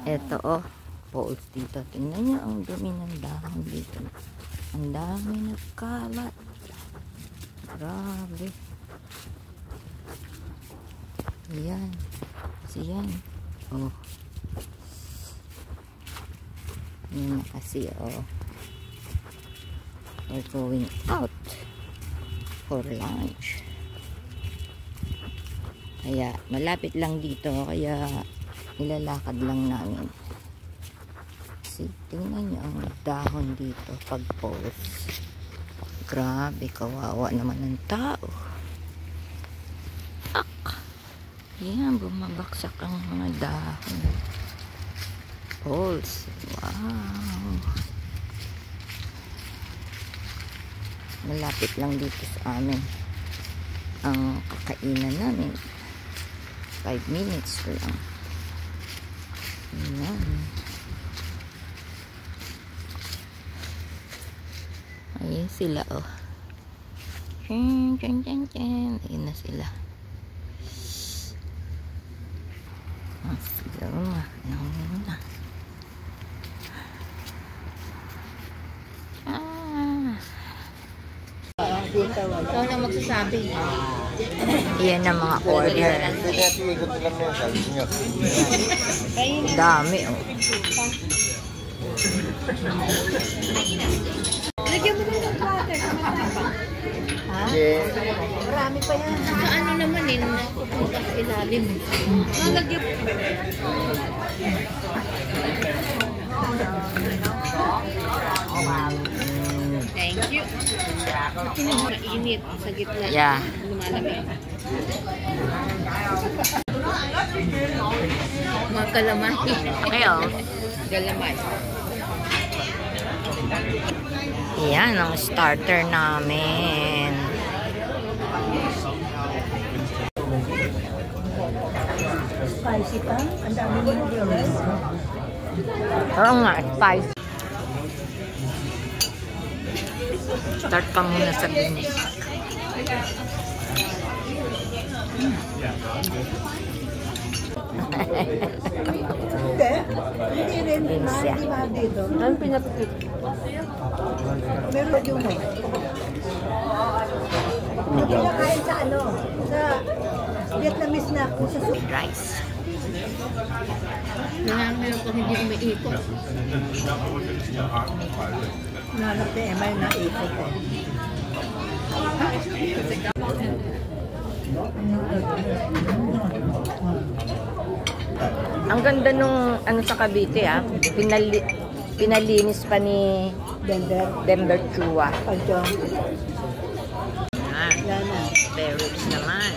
Eto oh, poles dito. Tingnan nyo ang dumi ng dahon dito. Ang dami nagkalat. Grabe. Ayan. Kasi yan. Oh. Yan na kasi oh. We're going out for lunch. Kaya malapit lang dito. Kaya nilalakad lang namin. Kasi tingnan nyo ang dahon dito pag poles. Grabe, kawawa naman ng tao. Yan, bumabaksak ang mga dahon. Poles. Wow. Malapit lang dito sa amin ang kakainan namin. 5 minutes lang. Yan. Ayan sila oh. Ayan na sila. Sila na. Ikaw na magsasabi. Yan ang mga order. Dami oh. Lagyan mo na ng platter. Ha? Marami pa yan. Sa ano naman eh, napupunta sa ilalim. Nalagyan mo. Thank you. Mainit sa gitna. Yeah. Lumalamig. Mga kalamay. Ayo. Galamay. Yan ang starter namin. Spicy pa? Ang dami mo noodles. Oo nga, spice. Start ka muna sa binis. Hindi rin. Hindi ba dito? Ano pinapakit? Meron yung mo. Pinakain sa ano? Sa Vietnamese na kung sa soup. Rice. Nangangayon ko hindi umiikot. Nanap ni Emma yung naikot eh. Ang ganda nung ano sa Cavite ah. Pinalinis pa ni Denver Chua. Yan na. Berries naman.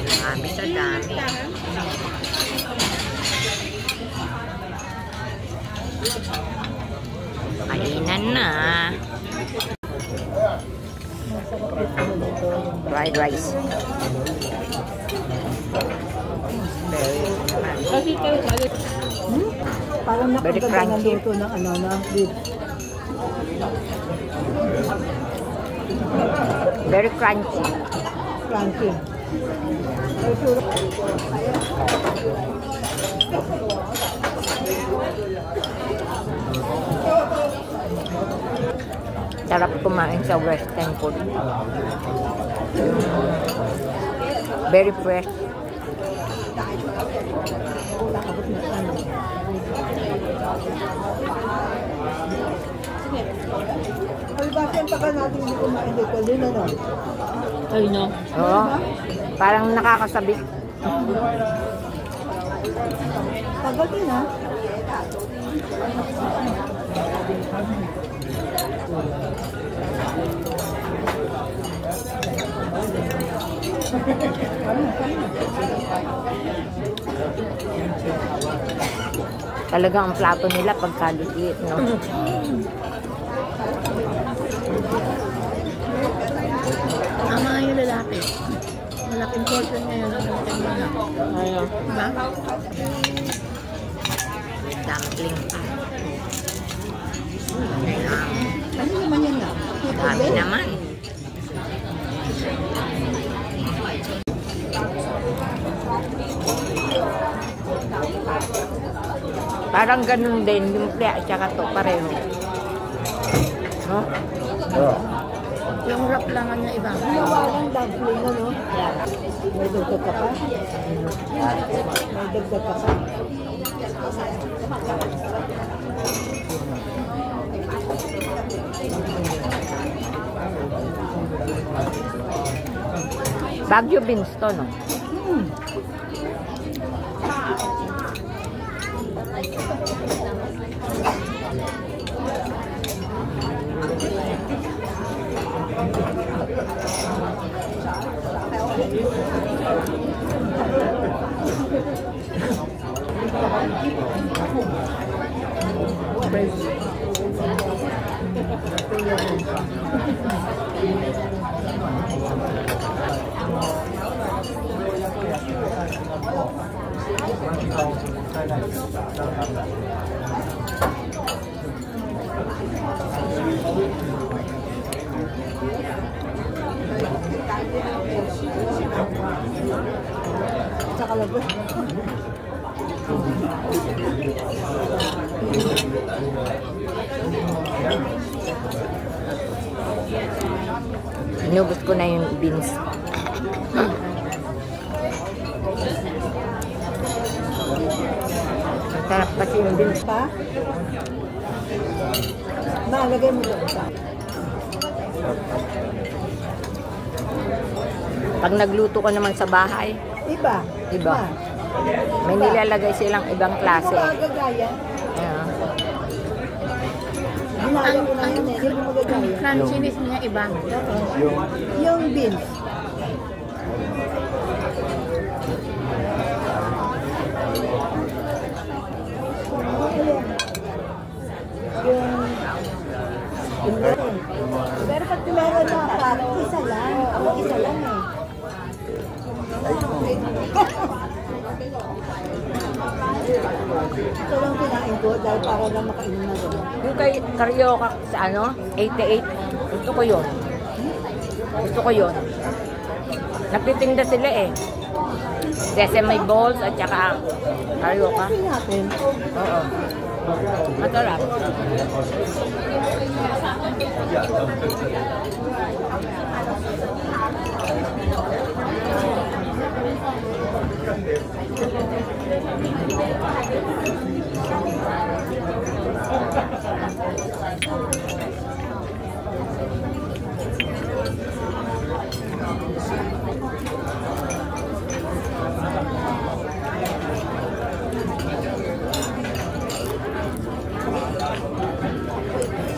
Dami sa dami. Kainan na. Fried rice. Berries naman. Parang nakaganda ng luto ng ano na beef. Very crunchy. Crunchy. Sarap kumain sa western food. Very fresh. Ay, bakit tagal natin hindi kumain dito? Din ano? Ay, no? Oo. Parang nakakasabik. Tagal din, ha? Talagang ang plato nila pagkalitiit, no? Tama yung lalaki. Malaking portion ngayon ang natin mo na. Ayun. Diba? Dumpling pa. Ano naman yan na? Dami naman. Parang ganun din, lumpia at saka to, pareho. No? Oo. Yung wrap lang ang niya iba. Walang dumpling, ano? May dagdag ka pa? May dagdag ka pa? Baguio beans to, no? Saka labas. Inubos ko na yung beans. Sarap kasi yung beans. Pa? Malagay mo doon pa. Pag nagluto ka naman sa bahay, Iba. iba. May nilalagay silang ibang klase. Hindi mo magagaya. Ayan. Ginaya ko na yun eh. Hindi mo magagaya. Crunchiness niya iba. Yung beans. Yung meron. Pero pag meron na parang isa lang. Ako isa lang eh. Ito lang kinain ko dahil para lang makainom na gano'n. Yung kay Carioca sa ano, 88, gusto ko yun. Gusto ko yun. Nagtitinda sila eh. Sesame balls at saka Carioca. Kasi natin. Oo. Masarap.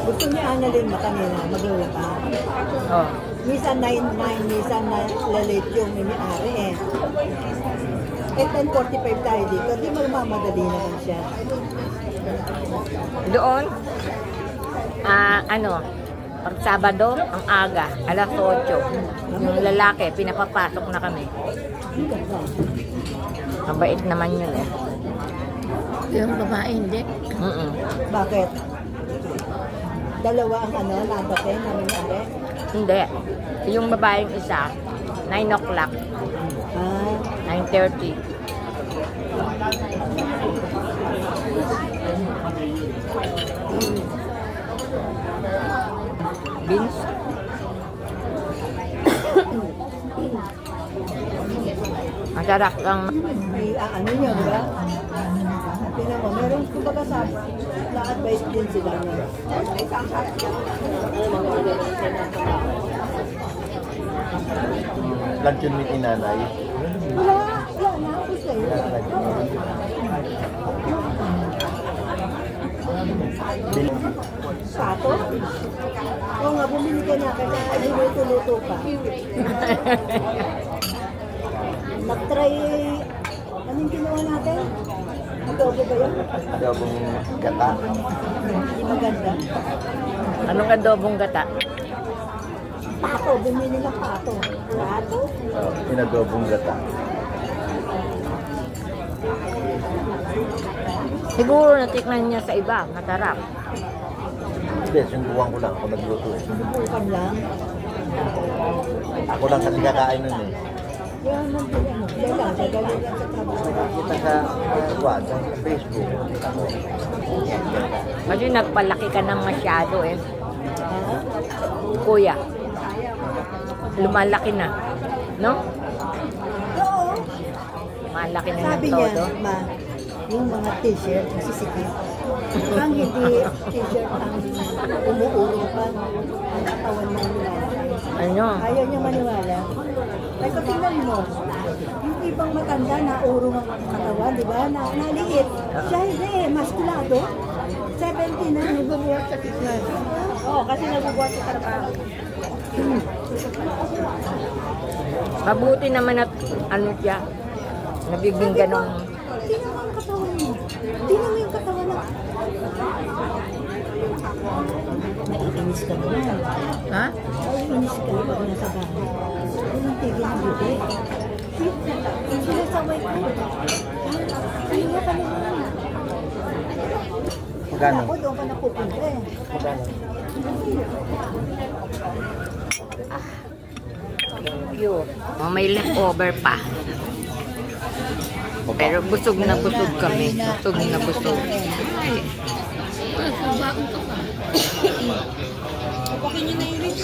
Gusto niya Annalyn mo kanina, maglula ka. Oh. Minsan 9-9, minsan na late yung may-ari eh. Eh 10:45 tayo dito, di magmamadali naman siya. Doon, ano, pag Sabado, ang aga, alas 8. Yung lalaki, pinapapasok na kami. Mabait naman yun eh. Yung babae hindi. Bakit? Dalawa ang ano, nadating na may-ari? Hindi. Yung babaeng isa, 9 o'clock, Ah, 9:30. Beans? Masarap lang. ano niya, di ba? Tingnan mo, meron kumbaga sa na-advise din sila na. Luncheon meat ni nanay. Wala na ako sa'yo. Pato? Oo nga, bumili ka na kasi luto-luto pa. Nag-try, anong ginawa natin? Adobo ba yun? Adobong gata. Hindi maganda. Anong adobong gata? Pato, bumili ng pato. Pato? Pinadobong gata. Siguro natikman niya sa iba, masarap. Hindi, sumbukan ko lang ako nagluto eh. Subukan lang. Ako lang kasi kakain nun eh. Yan, nandun ano. Yan lang, gagawin lang sa trabaho. Kita sa sa Facebook. Kita mo. Kasi nagpalaki ka ng masyado eh. Ha? Kuya. Lumalaki na. No? Oo. Lumalaki na ng Sabi niya, todo. ma, yung mga t-shirt, nasisikip. Ang hindi t-shirt ang umuurong pa ang katawan ng nila. Ano? Ayaw niya maniwala. Ay, kung tingnan mo, yung ibang matanda na urong ang katawan, di ba? Naliit. Siya hindi eh, maskulado. 70 na, nagbubuhat sa fitness. Oo, kasi nagbubuhat sa trabaho. Mabuti naman at ano siya. Nabibing ganong... Tingnan mo ang katawan mo. Tingnan mo yung katawan na. Naiinis ka naman. Ha? Naiinis ka pag nasa bahay. Walang tigil ng bibig. Sinasaway ko. Kaya ka naman. Magkano? Ako doon ka napupunta eh. Magkano? Thank you. Oh, may leftover pa. Pero busog na busog kami. Busog na busog. Bago ka pa. Papakin niyo na yung lips.